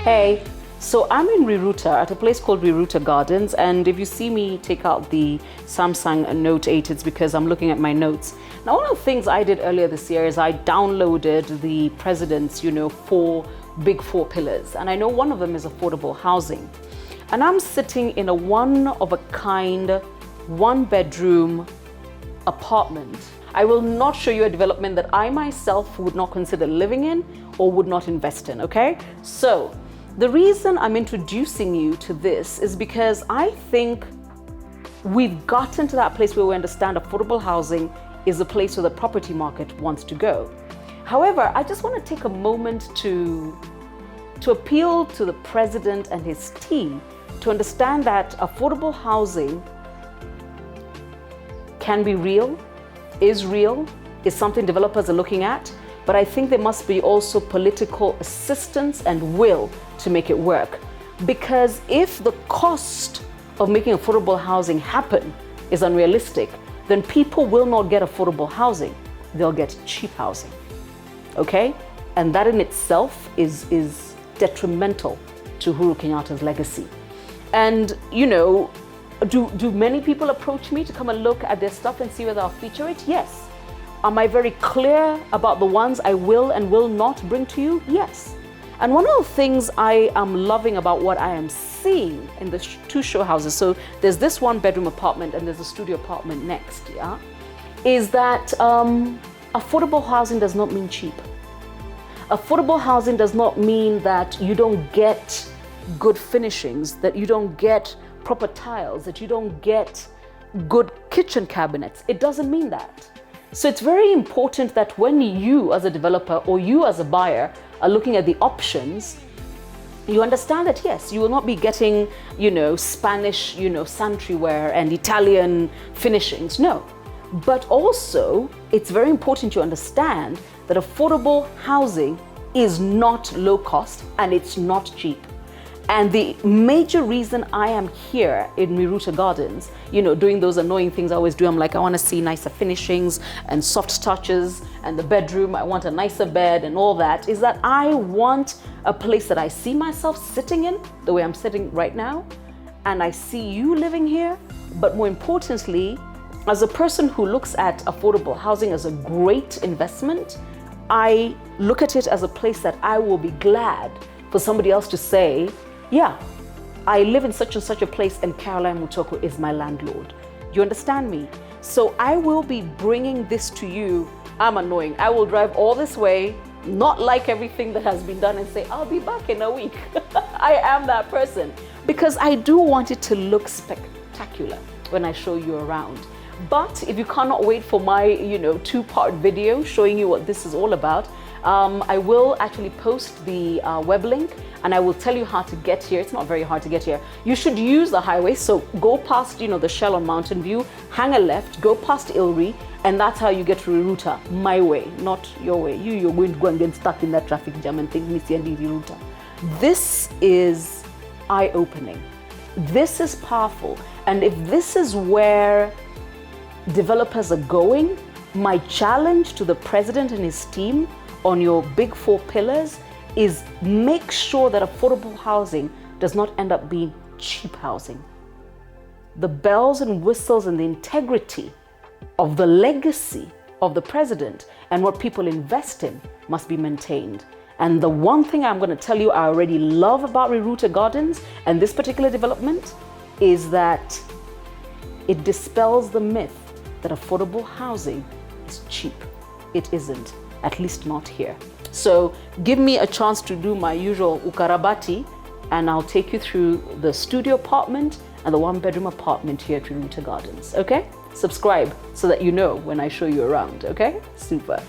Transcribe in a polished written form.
Hey, so I'm in Riruta at a place called Riruta Gardens, and if you see me take out the Samsung Note 8, it's because I'm looking at my notes. Now, one of the things I did earlier this year is I downloaded the president's, big four pillars, and I know one of them is affordable housing. And I'm sitting in a one-of-a-kind, one-bedroom apartment. I will not show you a development that I myself would not consider living in or would not invest in, okay? So, the reason I'm introducing you to this is because I think we've gotten to that place where we understand affordable housing is a place where the property market wants to go. However, I just want to take a moment to appeal to the president and his team to understand that affordable housing can be real, is something developers are looking at, but I think there must be also political assistance and will to make it work. Because if the cost of making affordable housing happen is unrealistic, then people will not get affordable housing, they'll get cheap housing, okay? And that in itself is detrimental to Uhuru Kenyatta's legacy. And do many people approach me to come and look at their stuff and see whether I'll feature it? Yes. Am I very clear about the ones I will and will not bring to you? Yes. And one of the things I am loving about what I am seeing in the two show houses, so there's this one-bedroom apartment and there's a studio apartment next, yeah, is that affordable housing does not mean cheap. Affordable housing does not mean that you don't get good finishings, that you don't get proper tiles, that you don't get good kitchen cabinets. It doesn't mean that. So it's very important that when you as a developer or you as a buyer are looking at the options, you understand that yes, you will not be getting, Spanish, sanitary ware and Italian finishings, no. But also, it's very important you understand that affordable housing is not low cost and it's not cheap. And the major reason I am here in Riruta Gardens, doing those annoying things I always do, I'm like, I want to see nicer finishings and soft touches, and the bedroom, I want a nicer bed and all that, is that I want a place that I see myself sitting in, the way I'm sitting right now, and I see you living here. But more importantly, as a person who looks at affordable housing as a great investment, I look at it as a place that I will be glad for somebody else to say, yeah, I live in such and such a place and Caroline Mutoko is my landlord. You understand me? So I will be bringing this to you. I'm annoying. I will drive all this way, not like everything that has been done, and say, I'll be back in a week. I am that person. Because I do want it to look spectacular when I show you around. But if you cannot wait for my, two-part video showing you what this is all about, I will actually post the web link and I will tell you how to get here. It's not very hard to get here. You should use the highway. So go past, the Shell on Mountain View, hang a left, go past Ilri, and that's how you get to Riruta, my way, not your way. You're going to go and get stuck in that traffic jam and think, Missy and Riruta. This is eye-opening. This is powerful. And if this is where developers are going, my challenge to the president and his team on your big four pillars is make sure that affordable housing does not end up being cheap housing. The bells and whistles and the integrity of the legacy of the president and what people invest in must be maintained. And the one thing I'm going to tell you I already love about Riruta Gardens and this particular development is that it dispels the myth that affordable housing is cheap. It isn't, at least not here. So give me a chance to do my usual ukarabati and I'll take you through the studio apartment and the one-bedroom apartment here at Riruta Gardens, okay? Subscribe so that you know when I show you around, okay? Super.